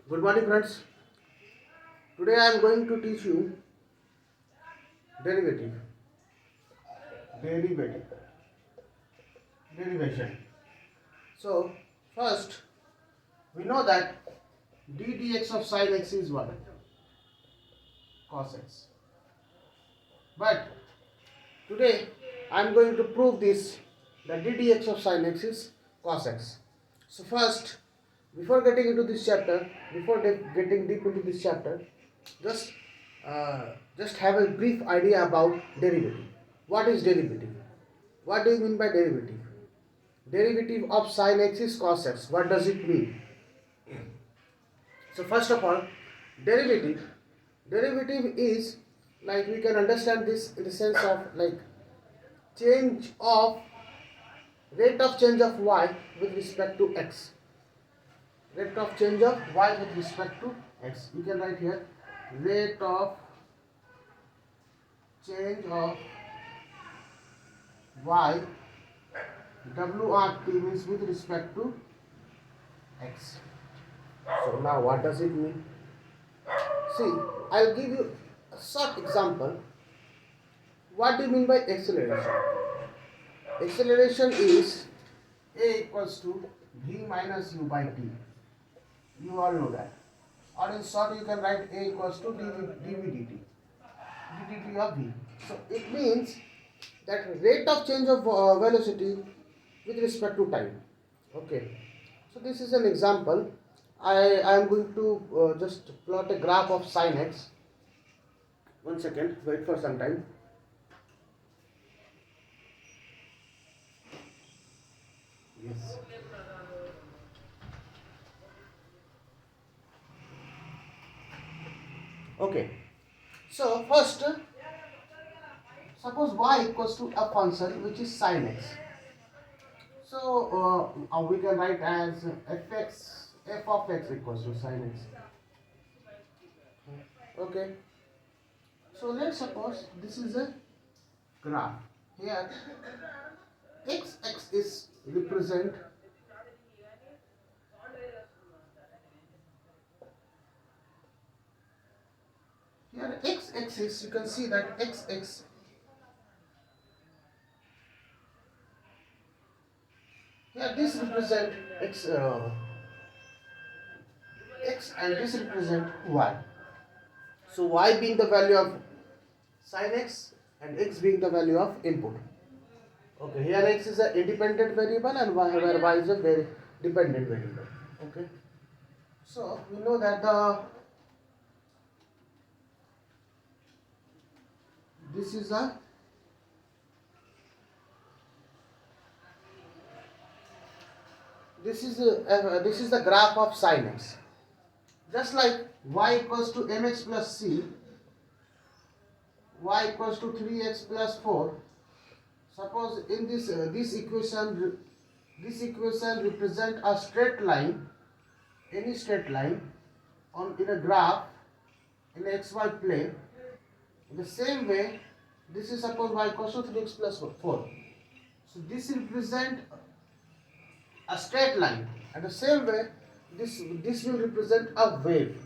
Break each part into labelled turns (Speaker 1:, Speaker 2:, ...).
Speaker 1: Good morning, friends. Today I am going to teach you derivative, derivative, derivation. So first we know that d dx of sin x is what? Cos x. But today I am going to prove this that d dx of sin x is cos x. So first, before getting into this chapter, getting deep into this chapter, just just have a brief idea about derivative. What is derivative? What do you mean by derivative? Derivative of sin x is cos x. What does it mean? So first of all, derivative derivative is, like, we can understand this in the sense of like change of rate of change of y with respect to x. Rate of change of y with respect to x. We can write here rate of change of y, WRT means with respect to x. So now what does it mean? See, I'll give you a short example. What do you mean by acceleration? Acceleration is a equals to v minus u by t. You all know that. Or in short, you can write a equals to dv dt. ddt of v. So it means that rate of change of velocity with respect to time. Okay. So this is an example. I am going to just plot a graph of sin x. One second, wait for some time. Yes. Okay. So first, suppose y equals to a function which is sin x. So we can write as f of x equals to sin x. Okay. So let's suppose this is a graph. Here x axis represent here x axis, you can see that x here this represent x and this represent y. So y being the value of sin x and x being the value of input. Okay, here x is an independent variable and where y is a very dependent variable. Okay, so we know that this is a this is the graph of sin x. Just like y equals to mx plus c, y equals to 3x plus 4. Suppose in this equation represent a straight line, any straight line on in a graph in a xy plane. In the same way, this is suppose y equals to 3x plus 4. So this represent a straight line, and the same way this will represent a wave.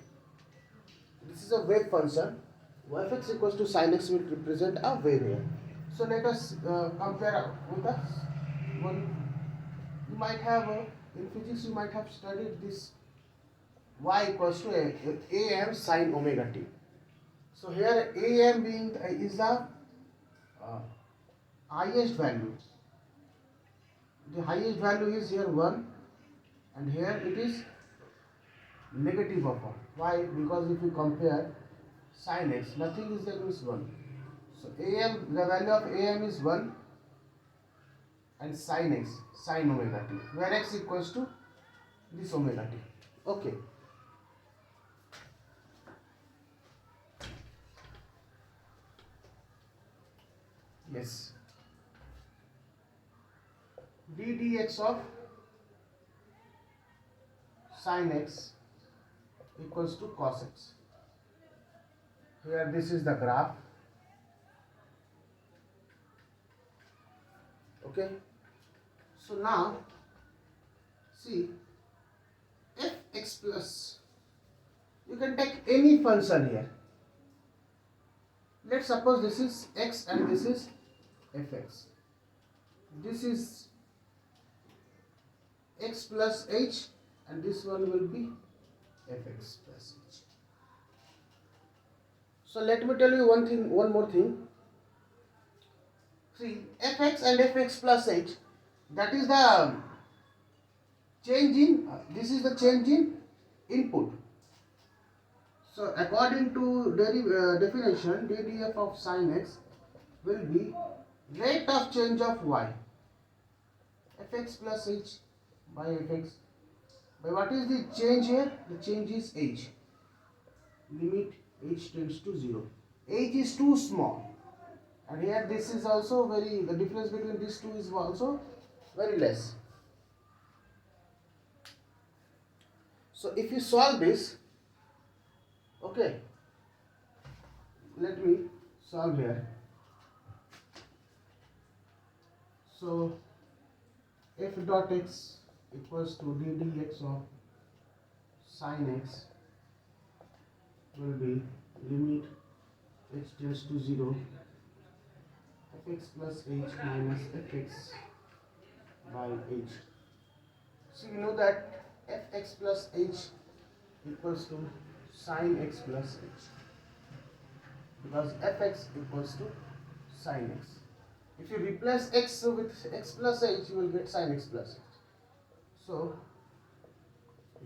Speaker 1: This is a wave function. Fx equals to sin x will represent a wave here. So let us compare with us. One, you might have in physics you might have studied this y equals to am sin omega t. So here am being is the highest value. The highest value is here 1, and here it is negative of 1. Why? Because if you compare sin x, nothing is there, means 1. So am, the value of am is 1, and sin x, sin omega t, where x equals to this omega t. Okay. Yes. d dx of sin x equals to cos x. Here this is the graph. Okay. So now see, f x plus You can take any function here. Let's suppose this is x and this is fx. This is x plus h and this one will be fx plus h. So let me tell you one more thing. See, fx and fx plus h, that is the change in, this is the change in input. So according to definition, ddf of sin x will be rate of change of y, fx plus h by fx. But what is the change here? The change is h. Limit h tends to 0. H is too small. And here this is also the difference between these two is also very less. So if you solve this, okay, let me solve here. So f dot x equals to d dx of sin x will be limit h tends to 0 fx plus h minus fx by h. So you know that fx plus h equals to sin x plus h, because fx equals to sin x. If you replace x with x plus h, you will get sin x plus h. So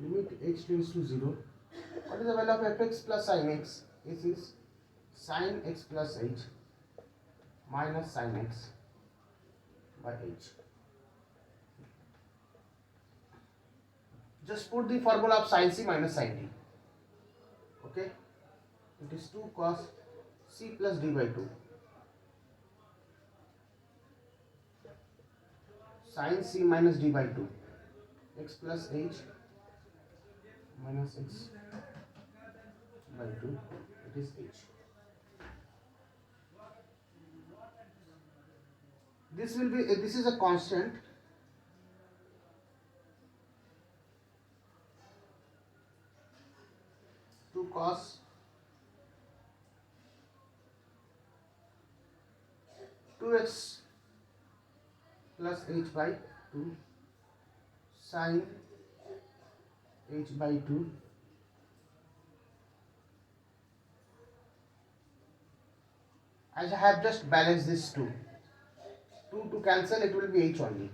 Speaker 1: limit h tends to 0. What is the value of fx plus sin x? This is sin x plus h minus sin x by h. Just put the formula of sin c minus sin d. Okay, it is 2 cos c plus d by 2. Sin c minus d by 2. X plus h minus x by 2. It is h. This will be, this is a constant. To cos 2x plus h by 2 sin h by 2 as I have just balanced this 2 to cancel, it will be h only.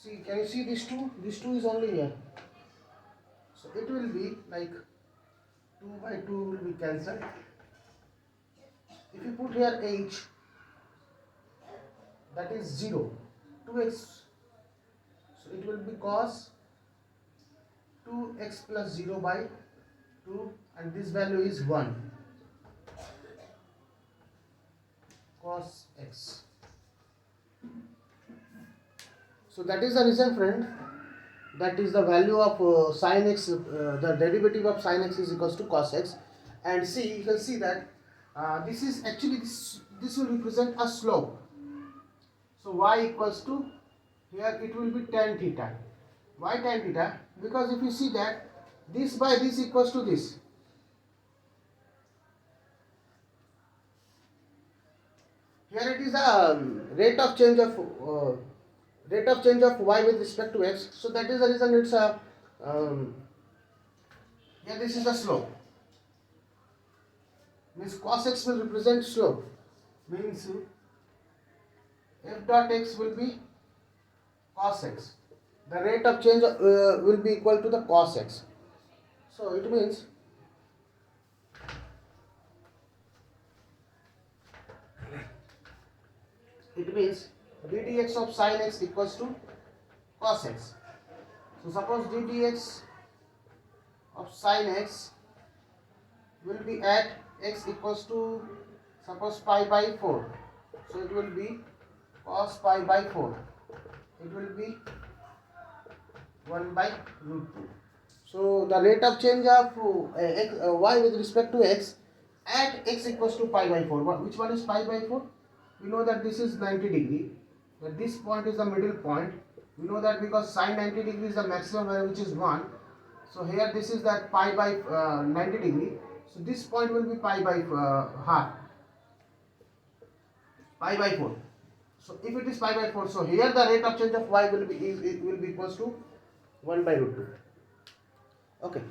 Speaker 1: See, can you see this 2? This 2 is only here. So it will be like 2 by 2 will be cancelled. If you put here h, that is 0, 2x. So it will be cos 2x plus 0 by 2, and this value is 1. Cos x. So that is the reason, friend. That is the value of sin x, the derivative of sin x is equals to cos x. And see, you can see that this is actually, this will represent a slope. So y equals to, here it will be tan theta. Why tan theta? Because if you see that this by this equals to this. Here it is the rate of change of y with respect to x. So that is the reason it's a here this is the slope. Means cos x will represent slope. Means f dot x will be cos x. The rate of change will be equal to the cos x. So it means d dx of sin x equals to cos x. So suppose d dx of sin x will be at x equals to suppose pi by 4. So it will be cos pi by 4. It will be 1 by root 2. So the rate of change of y with respect to x at x equals to pi by 4. Which one is pi by 4? We know that this is 90 degree. That this point is the middle point. We know that because sin 90 degree is the maximum value, which is 1. So here this is that pi by 90 degree. So this point will be pi by half. Pi by 4. So if it is pi by 4, so here the rate of change of y will be equals to 1 by root 2. Okay.